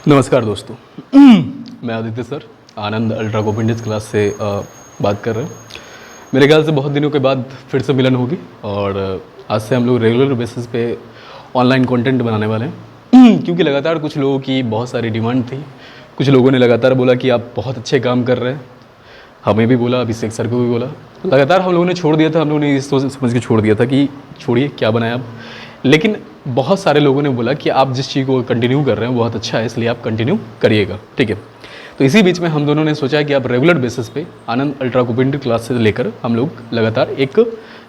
नमस्कार दोस्तों, मैं आदित्य सर आनंद अल्ट्रा कोपिंडिस क्लास से बात कर रहे हैं। मेरे ख्याल से बहुत दिनों के बाद फिर से मिलन होगी और आज से हम लोग रेगुलर बेसिस पे ऑनलाइन कंटेंट बनाने वाले हैं क्योंकि लगातार कुछ लोगों की बहुत सारी डिमांड थी। कुछ लोगों ने लगातार बोला कि आप बहुत अच्छे काम कर रहे हैं, हमें भी बोला, अभिषेक सर को भी बोला। लगातार हम लोगों ने छोड़ दिया था, हम लोगों ने इस सोच समझ के छोड़ दिया था कि छोड़िए क्या बनाया आप। लेकिन बहुत सारे लोगों ने बोला कि आप जिस चीज़ को कंटिन्यू कर रहे हैं वो बहुत अच्छा है, इसलिए आप कंटिन्यू करिएगा, ठीक है। तो इसी बीच में हम दोनों ने सोचा कि आप रेगुलर बेसिस पे आनंद अल्ट्रा कोपिंडिस क्लास से लेकर हम लोग लगातार एक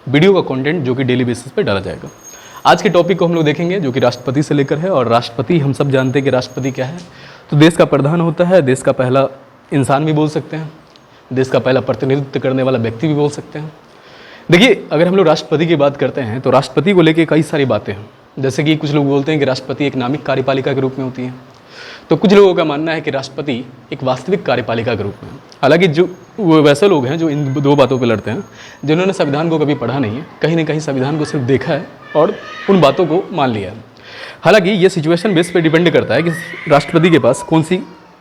वीडियो का कंटेंट जो कि डेली बेसिस पे डाला जाएगा। आज के टॉपिक को हम लोग देखेंगे जो कि राष्ट्रपति से लेकर है। और राष्ट्रपति हम सब जानते हैं कि राष्ट्रपति क्या है, तो देश का प्रधान होता है, देश का पहला इंसान भी बोल सकते हैं, देश का पहला प्रतिनिधित्व करने वाला व्यक्ति भी बोल सकते हैं। देखिए, अगर हम लोग राष्ट्रपति की बात करते हैं तो राष्ट्रपति को लेके कई सारी बातें हैं। जैसे कि कुछ लोग बोलते हैं कि राष्ट्रपति एक नामिक कार्यपालिका के रूप में होती है, तो कुछ लोगों का मानना है कि राष्ट्रपति एक वास्तविक कार्यपालिका के रूप में। हालांकि जो वो वैसे लोग हैं जो इन दो बातों पर लड़ते हैं, जिन्होंने संविधान को कभी पढ़ा नहीं है, कहीं ना कहीं संविधान को सिर्फ देखा है और उन बातों को मान लिया है। हालांकि ये सिचुएशन बेस पे डिपेंड करता है कि राष्ट्रपति के पास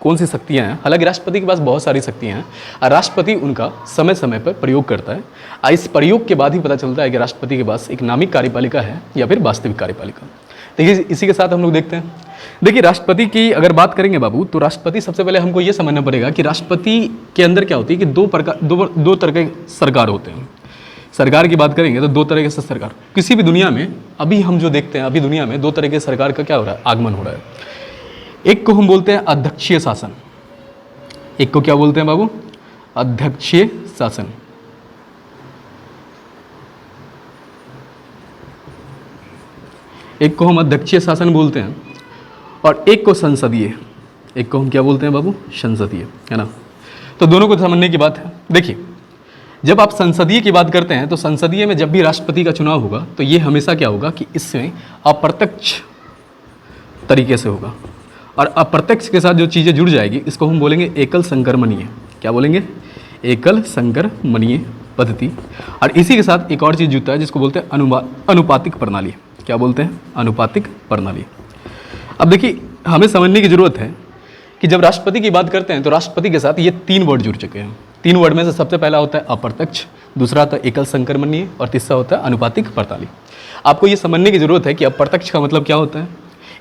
कौन सी शक्तियाँ हैं। हालांकि राष्ट्रपति के पास बहुत सारी शक्तियाँ हैं और राष्ट्रपति उनका समय समय पर प्रयोग करता है। इस प्रयोग के बाद ही पता चलता है कि राष्ट्रपति के पास एक नामिक कार्यपालिका है या फिर वास्तविक कार्यपालिका। देखिए, इसी के साथ हम लोग देखते हैं। देखिए, राष्ट्रपति की अगर बात करेंगे बाबू, तो राष्ट्रपति सबसे पहले हमको ये समझना पड़ेगा कि राष्ट्रपति के अंदर क्या होती है कि दो तरह के सरकार होते हैं। सरकार की बात करेंगे तो दो तरह के सरकार किसी भी दुनिया में, अभी हम जो देखते हैं अभी दुनिया में दो तरह के सरकार का क्या हो रहा है, आगमन हो रहा है। एक को हम बोलते हैं अध्यक्षीय शासन, एक को क्या बोलते हैं बाबू, अध्यक्षीय शासन। एक को हम अध्यक्षीय शासन बोलते हैं और एक को संसदीय, एक को हम क्या बोलते हैं बाबू, संसदीय, है ना। तो दोनों को समझने की बात है। देखिए, जब आप संसदीय की बात करते हैं तो संसदीय में जब भी राष्ट्रपति का चुनाव होगा तो ये हमेशा क्या होगा कि इसमें अप्रत्यक्ष तरीके से होगा और अप्रत्यक्ष के साथ जो चीज़ें जुड़ जाएगी इसको हम बोलेंगे एकल संक्रमणीय। क्या बोलेंगे, एकल संक्रमणीय पद्धति। और इसी के साथ एक और चीज़ जुड़ता है जिसको बोलते हैं अनुपातिक प्रणाली। क्या बोलते हैं, अनुपातिक प्रणाली। अब देखिए, हमें समझने की जरूरत है कि जब राष्ट्रपति की बात करते हैं तो राष्ट्रपति के साथ ये तीन वर्ड जुड़ चुके हैं। तीन वर्ड में से सबसे पहला होता है अप्रत्यक्ष, दूसरा होता है एकल संक्रमणीय और तीसरा होता है अनुपातिक प्रणाली। आपको ये समझने की जरूरत है कि अप्रत्यक्ष का मतलब क्या होता है,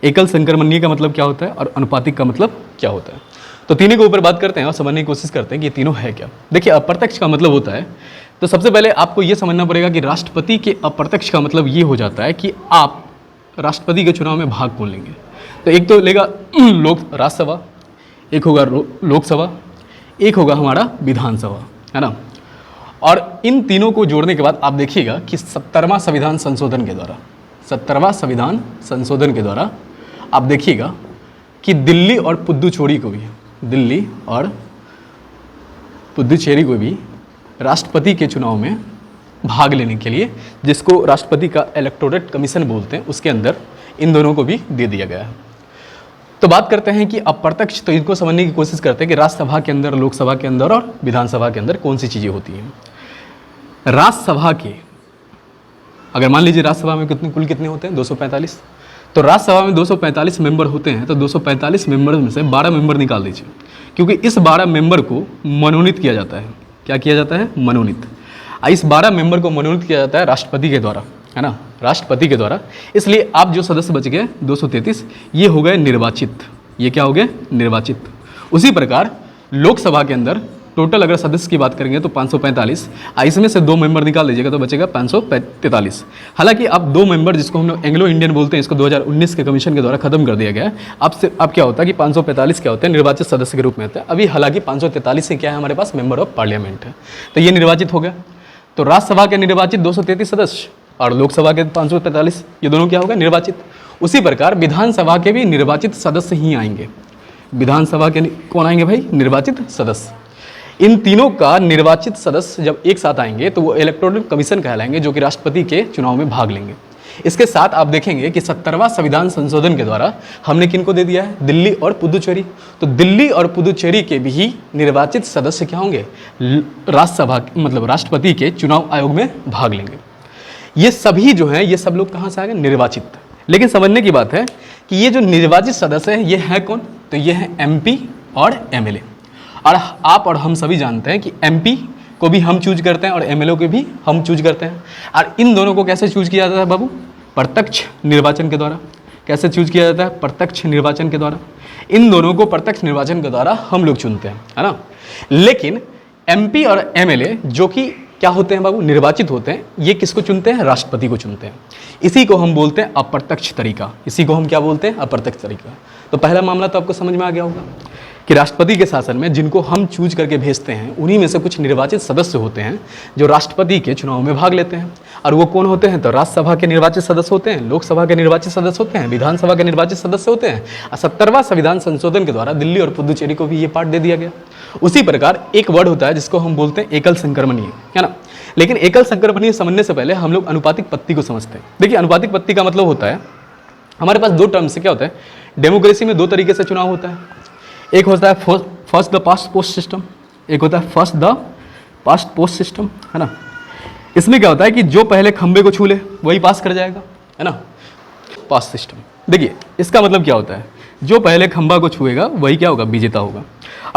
एकल संक्रमणीय का मतलब क्या होता है और अनुपातिक का मतलब क्या होता है। तो तीनों के ऊपर बात करते हैं और समझने की कोशिश करते हैं कि ये तीनों है क्या। देखिए, अप्रत्यक्ष का मतलब होता है, तो सबसे पहले आपको ये समझना पड़ेगा कि राष्ट्रपति के अप्रत्यक्ष का मतलब ये हो जाता है कि आप राष्ट्रपति के चुनाव में भाग कौन लेंगे। तो एक तो लेगा राज्यसभा, एक होगा लोकसभा, एक होगा हमारा विधानसभा, है ना। और इन तीनों को जोड़ने के बाद आप देखिएगा कि 70वां संविधान संशोधन के द्वारा, 70वां संविधान संशोधन के द्वारा आप देखिएगा कि दिल्ली और पुदुचेरी को भी राष्ट्रपति के चुनाव में भाग लेने के लिए, जिसको राष्ट्रपति का इलेक्टोरेट कमीशन बोलते हैं, उसके अंदर इन दोनों को भी दे दिया गया है। तो बात करते हैं कि अप्रत्यक्ष, तो इनको समझने की कोशिश करते हैं कि राज्यसभा के अंदर, लोकसभा के अंदर और विधानसभा के अंदर कौन सी चीज़ें होती हैं। राज्यसभा के, अगर मान लीजिए राज्यसभा में कुल कितने होते हैं, 245, तो राज्यसभा में 245 मेंबर होते हैं। तो 245 मेंबर में से 12 मेंबर निकाल दीजिए, क्योंकि इस 12 मेंबर को मनोनीत किया जाता है। क्या किया जाता है, मनोनीत। इस 12 मेंबर को मनोनीत किया जाता है राष्ट्रपति के द्वारा, है ना, राष्ट्रपति के द्वारा। इसलिए आप जो सदस्य बच गए 233, ये हो गए निर्वाचित। ये क्या हो गए, निर्वाचित। उसी प्रकार लोकसभा के अंदर टोटल अगर सदस्य की बात करेंगे तो 545, इसमें से 2 मेंबर निकाल लीजिएगा तो बचेगा 543। हालांकि अब 2 मेंबर, जिसको हम लोग एंग्लो इंडियन बोलते हैं, इसको 2019 के कमीशन के द्वारा खत्म कर दिया गया है। अब क्या होता है कि 545 क्या होते हैं, निर्वाचित सदस्य के रूप में होता है। अभी हालांकि 543 से क्या है, हमारे पास मेंबर ऑफ पार्लियामेंट है, तो ये निर्वाचित हो गया। तो राज्यसभा के निर्वाचित 233 सदस्य और लोकसभा के 545, ये दोनों क्या होगा, निर्वाचित। उसी प्रकार विधानसभा के भी निर्वाचित सदस्य ही आएंगे। विधानसभा के कौन आएंगे भाई, निर्वाचित सदस्य। इन तीनों का निर्वाचित सदस्य जब एक साथ आएंगे तो वो इलेक्टोरल कमीशन कहलाएंगे, जो कि राष्ट्रपति के चुनाव में भाग लेंगे। इसके साथ आप देखेंगे कि 70वां संविधान संशोधन के द्वारा हमने किनको दे दिया है, दिल्ली और पुदुचेरी। तो दिल्ली और पुदुचेरी के भी निर्वाचित सदस्य क्या होंगे, राज्यसभा मतलब राष्ट्रपति के चुनाव आयोग में भाग लेंगे। ये सभी जो हैं, ये सब लोग कहाँ से आ गए, निर्वाचित। लेकिन समझने की बात है कि ये जो निर्वाचित सदस्य है, ये है कौन, तो ये है एमपी और एमएलए। और आप और हम सभी जानते हैं कि एमपी को भी हम चूज करते हैं और एमएलए को भी हम चूज करते हैं। और इन दोनों को कैसे चूज किया जाता है बाबू? प्रत्यक्ष निर्वाचन के द्वारा। कैसे चूज किया जाता है? प्रत्यक्ष निर्वाचन के द्वारा। इन दोनों को प्रत्यक्ष निर्वाचन के द्वारा हम लोग चुनते हैं, है ना। लेकिन एमपी और एमएलए जो कि क्या होते हैं बाबू? निर्वाचित होते हैं। ये किसको चुनते हैं? राष्ट्रपति को चुनते हैं। इसी को हम बोलते हैं अप्रत्यक्ष तरीका। इसी को हम क्या बोलते हैं? अप्रत्यक्ष तरीका। तो पहला मामला तो आपको समझ में आ गया होगा कि राष्ट्रपति के शासन में जिनको हम चूज करके भेजते हैं उन्हीं में से कुछ निर्वाचित सदस्य होते हैं जो राष्ट्रपति के चुनाव में भाग लेते हैं। और वो कौन होते हैं? तो राज्यसभा के निर्वाचित सदस्य होते हैं, लोकसभा के निर्वाचित सदस्य होते हैं, विधानसभा के निर्वाचित सदस्य होते हैं। 70वां संविधान संशोधन के द्वारा दिल्ली और पुदुचेरी को भी ये पार्ट दे दिया गया। उसी प्रकार एक वर्ड होता है जिसको हम बोलते हैं एकल संक्रमणीय, है ना। लेकिन एकल संक्रमणीय समझने से पहले हम लोग अनुपातिक पत्ती को समझते हैं। देखिए, अनुपातिक पत्ती का मतलब होता है हमारे पास दो टर्म से क्या होता है, डेमोक्रेसी में दो तरीके से चुनाव होता है। एक होता है first the past post system, एक होता है first the past post system, है ना। इसमें क्या होता है कि जो पहले खंबे को छू ले वही पास कर जाएगा, है ना, पास्ट सिस्टम। देखिए, इसका मतलब क्या होता है, जो पहले खंबा को छुएगा वही क्या होगा? विजेता होगा।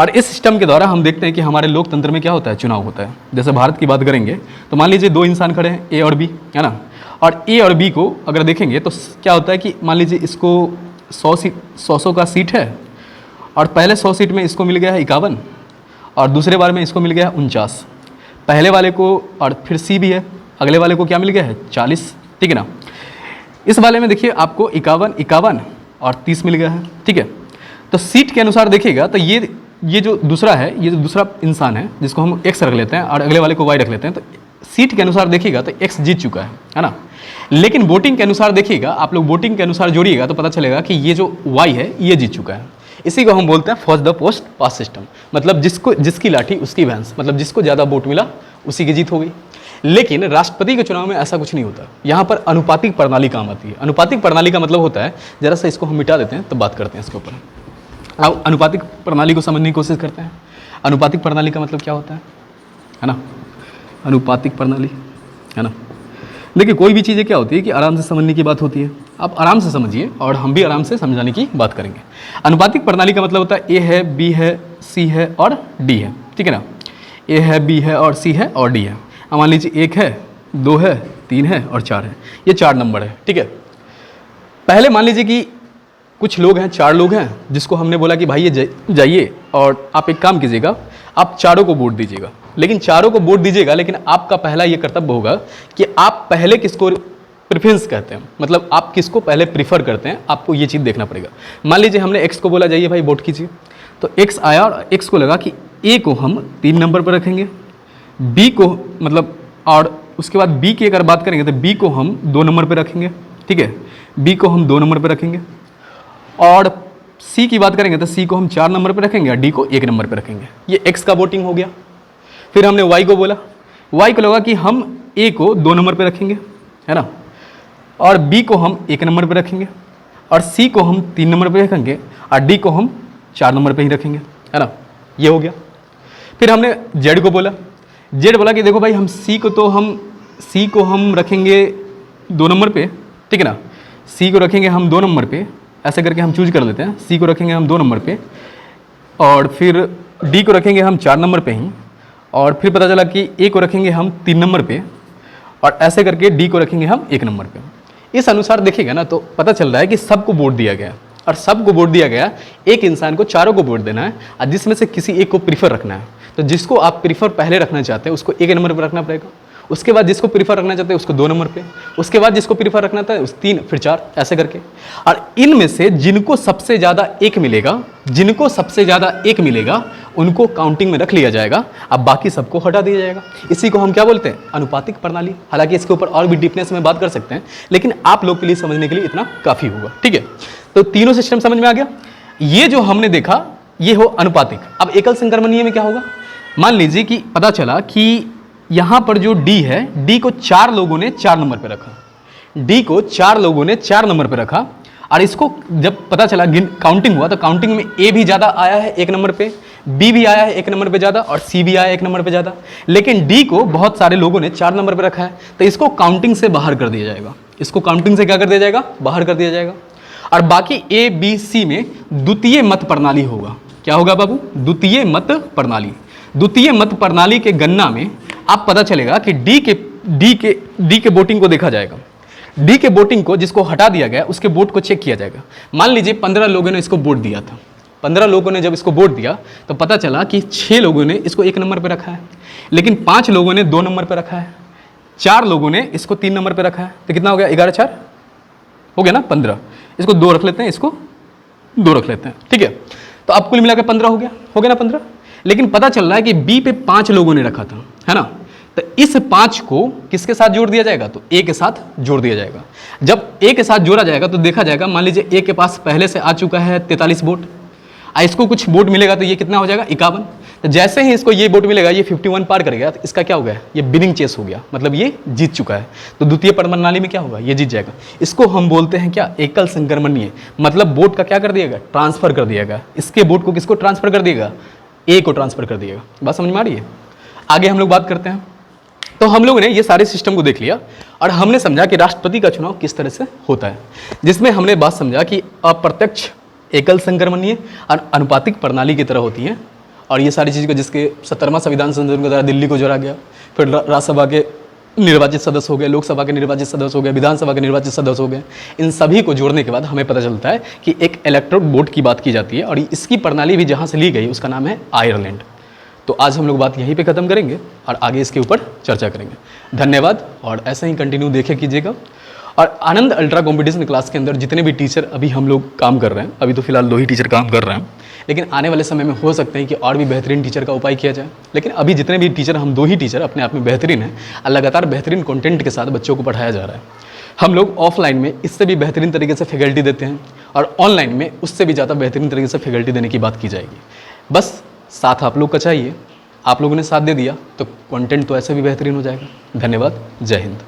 और इस सिस्टम के द्वारा हम देखते हैं कि हमारे लोकतंत्र में क्या होता है? चुनाव होता है। जैसे भारत की बात करेंगे तो मान लीजिए दो इंसान खड़े हैं, ए और बी, है ना। और ए और बी को अगर देखेंगे तो क्या होता है कि मान लीजिए इसको 100 का सीट है और पहले 100 सीट में इसको मिल गया है 51 और दूसरे बार में इसको मिल गया है 49। पहले वाले को, और फिर सी भी है, अगले वाले को क्या मिल गया है? 40, ठीक है ना। इस वाले में देखिए आपको 51 और 30 मिल गया है, ठीक है। तो सीट के अनुसार देखिएगा तो ये जो दूसरा है, ये जो दूसरा इंसान है जिसको हम एक्स रख लेते हैं और अगले वाले को वाई रख लेते हैं, तो सीट के अनुसार देखिएगा तो एक्स जीत चुका है ना। लेकिन वोटिंग के अनुसार देखिएगा, आप लोग वोटिंग के अनुसार जोड़िएगा तो पता चलेगा कि ये जो वाई है ये जीत चुका है। इसी को हम बोलते हैं first the post pass system. मतलब जिसकी लाठी उसकी भैंस, मतलब जिसको ज़्यादा वोट मिला उसी की जीत हो गई। लेकिन राष्ट्रपति के चुनाव में ऐसा कुछ नहीं होता। यहाँ पर अनुपातिक प्रणाली काम आती है। अनुपातिक प्रणाली का मतलब होता है, जरा सा इसको हम मिटा देते हैं तो बात करते हैं इसके ऊपर। अब अनुपातिक प्रणाली को समझने की कोशिश करते हैं। अनुपातिक प्रणाली का मतलब क्या होता है ना। अनुपातिक प्रणाली, है ना। देखिए, कोई भी चीज़ें क्या होती है कि आराम से समझने की बात होती है। आप आराम से समझिए और हम भी आराम से समझाने की बात करेंगे। अनुपातिक प्रणाली का मतलब होता है ए है, बी है, सी है और डी है, ठीक है ना। ए है, बी है और सी है और डी है। अब मान लीजिए 1 है, 2 है, 3 है और 4 है। ये 4 नंबर है, ठीक है। पहले मान लीजिए कि कुछ लोग हैं, 4 लोग हैं, जिसको हमने बोला कि भाई ये जाइए और आप एक काम कीजिएगा, आप चारों को वोट दीजिएगा। लेकिन चारों को वोट दीजिएगा, लेकिन आपका पहला ये कर्तव्य होगा कि आप पहले किसको प्रेफरेंस कहते हैं, मतलब आप किसको पहले प्रीफर करते हैं, आपको ये चीज़ देखना पड़ेगा। मान लीजिए हमने एक्स को बोला जाइए भाई वोट कीजिए, तो एक्स आया और एक्स को लगा कि ए को हम 3 नंबर पर रखेंगे, बी को मतलब, और उसके बाद बी की अगर बात करेंगे तो बी को हम 2 नंबर पर रखेंगे, ठीक है। बी को हम 2 नंबर पर रखेंगे। और सी की बात करेंगे तो सी को हम 4 नंबर पर रखेंगे और डी को 1 नंबर पर रखेंगे। ये एक्स का वोटिंग हो गया। फिर हमने वाई को बोला, वाई को लगा कि हम ए को 2 नंबर पर रखेंगे, है ना, और बी को हम 1 नंबर पर रखेंगे, और सी को हम 3 नंबर पर रखेंगे, और डी को हम 4 नंबर पर ही रखेंगे, है ना। ये हो गया। फिर हमने जेड को बोला, जेड बोला कि देखो भाई हम सी को हम रखेंगे 2 नंबर पे, ठीक है ना। सी को रखेंगे हम 2 नंबर पे, ऐसे करके हम चूज कर लेते हैं। सी को रखेंगे हम 2 नंबर पे, और फिर डी को रखेंगे हम 4 नंबर पे ही, और फिर पता चला कि ए को रखेंगे हम 3 नंबर पे, और ऐसे करके डी को रखेंगे हम 1 नंबर पे। इस अनुसार देखिएगा ना तो पता चल रहा है कि सबको वोट दिया गया, और सबको वोट दिया गया। एक इंसान को चारों को वोट देना है, और जिसमें से किसी एक को प्रीफर रखना है। तो जिसको आप प्रीफर पहले रखना चाहते हैं उसको 1 नंबर पर रखना पड़ेगा। उसके बाद जिसको प्रीफर रखना चाहते हैं उसको 2 नंबर पे, उसके बाद जिसको प्रीफर रखना था उस 3, फिर 4, ऐसे करके। और इनमें से जिनको सबसे ज़्यादा एक मिलेगा उनको काउंटिंग में रख लिया जाएगा, अब बाकी सबको हटा दिया जाएगा। इसी को हम क्या बोलते हैं? अनुपातिक प्रणाली। हालांकि इसके ऊपर और भी डीपनेस में बात कर सकते हैं, लेकिन आप लोग के लिए समझने के लिए इतना काफ़ी होगा, ठीक है। तो तीनों सिस्टम समझ में आ गया। ये जो हमने देखा ये हो अनुपातिक। अब एकल संक्रमणीय में क्या होगा? मान लीजिए कि पता चला कि यहाँ पर जो डी है, डी को 4 लोगों ने 4 नंबर पर रखा, डी को 4 लोगों ने 4 नंबर पर रखा, और इसको जब पता चला काउंटिंग हुआ तो काउंटिंग में ए भी ज़्यादा आया है 1 नंबर पे, बी भी आया है 1 नंबर पे ज़्यादा, और सी भी आया 1 नंबर पे ज़्यादा। लेकिन डी को बहुत सारे लोगों ने 4 नंबर पे रखा है, तो इसको काउंटिंग से बाहर कर दिया जाएगा। इसको काउंटिंग से क्या कर दिया जाएगा? बाहर कर दिया जाएगा। और बाकी ए बी सी में द्वितीय मत प्रणाली होगा। क्या होगा बाबू? द्वितीय मत प्रणाली। द्वितीय मत प्रणाली के गणना में आप पता चलेगा कि डी के वोटिंग को देखा जाएगा। डी के वोटिंग को जिसको हटा दिया गया उसके वोट को चेक किया जाएगा। मान लीजिए 15 लोगों ने इसको वोट दिया था। 15 लोगों ने जब इसको वोट दिया तो पता चला कि 6 लोगों ने इसको 1 नंबर पर रखा है, लेकिन 5 लोगों ने 2 नंबर पर रखा है, 4 लोगों ने इसको 3 नंबर पर रखा है। तो कितना हो गया? 11 4 हो गया ना, 15। इसको 2 रख लेते हैं, इसको 2 रख लेते हैं, ठीक है। तो अब कुल मिलाकर 15 हो गया ना 15। लेकिन पता चल रहा है कि बी पे 5 लोगों ने रखा था, है ना। तो इस 5 को किसके साथ जोड़ दिया जाएगा? तो ए के साथ जोड़ दिया जाएगा। जब ए के साथ जोड़ा जाएगा तो देखा जाएगा, मान लीजिए ए के पास पहले से आ चुका है 43 वोट, इसको कुछ वोट मिलेगा तो ये कितना हो जाएगा? 51। तो जैसे ही इसको ये वोट मिलेगा, ये 51 पार कर गया, तो इसका क्या हो गया? ये विनिंग चेस हो गया, मतलब ये जीत चुका है। तो द्वितीय प्रणाली में क्या होगा? ये जीत जाएगा। इसको हम बोलते हैं क्या? एकल संक्रमणीय। मतलब वोट का क्या कर दिएगा? ट्रांसफर कर दिएगा। इसके वोट को किसको ट्रांसफर कर दिएगा? ए को ट्रांसफर कर दिएगा। बात समझ में आ रही है? आगे हम लोग बात करते हैं। तो हम लोगों ने ये सारे सिस्टम को देख लिया और हमने समझा कि राष्ट्रपति का चुनाव किस तरह से होता है, जिसमें हमने बात समझा कि अप्रत्यक्ष, एकल संक्रमणीय और अनुपातिक प्रणाली की तरह होती है। और ये सारी चीज़ को जिसके 17वां संविधान संशोधन के द्वारा दिल्ली को जोड़ा गया, फिर राज्यसभा के निर्वाचित सदस्य हो गए, लोकसभा के निर्वाचित सदस्य हो गए, विधानसभा के निर्वाचित सदस्य हो गए। इन सभी को जोड़ने के बाद हमें पता चलता है कि एक इलेक्टोरल बोर्ड की बात की जाती है और इसकी प्रणाली भी जहाँ से ली गई उसका नाम है आयरलैंड। तो आज हम लोग बात यहीं पे ख़त्म करेंगे और आगे इसके ऊपर चर्चा करेंगे। धन्यवाद और ऐसे ही कंटिन्यू देखे कीजिएगा। और आनंद अल्ट्रा कॉम्पिटिशन क्लास के अंदर जितने भी टीचर अभी हम लोग काम कर रहे हैं, अभी तो फिलहाल 2 ही टीचर काम कर रहे हैं, लेकिन आने वाले समय में हो सकते हैं कि और भी बेहतरीन टीचर का उपाय किया जाए। लेकिन अभी जितने भी टीचर, हम 2 ही टीचर अपने आप में बेहतरीन हैं और लगातार बेहतरीन कंटेंट के साथ बच्चों को पढ़ाया जा रहा है। हम लोग ऑफलाइन में इससे भी बेहतरीन तरीके से फैकल्टी देते हैं और ऑनलाइन में उससे भी ज़्यादा बेहतरीन तरीके से फैकल्टी देने की बात की जाएगी। बस साथ आप लोग का चाहिए। आप लोगों ने साथ दे दिया तो कंटेंट तो ऐसे भी बेहतरीन हो जाएगा। धन्यवाद। जय हिंद।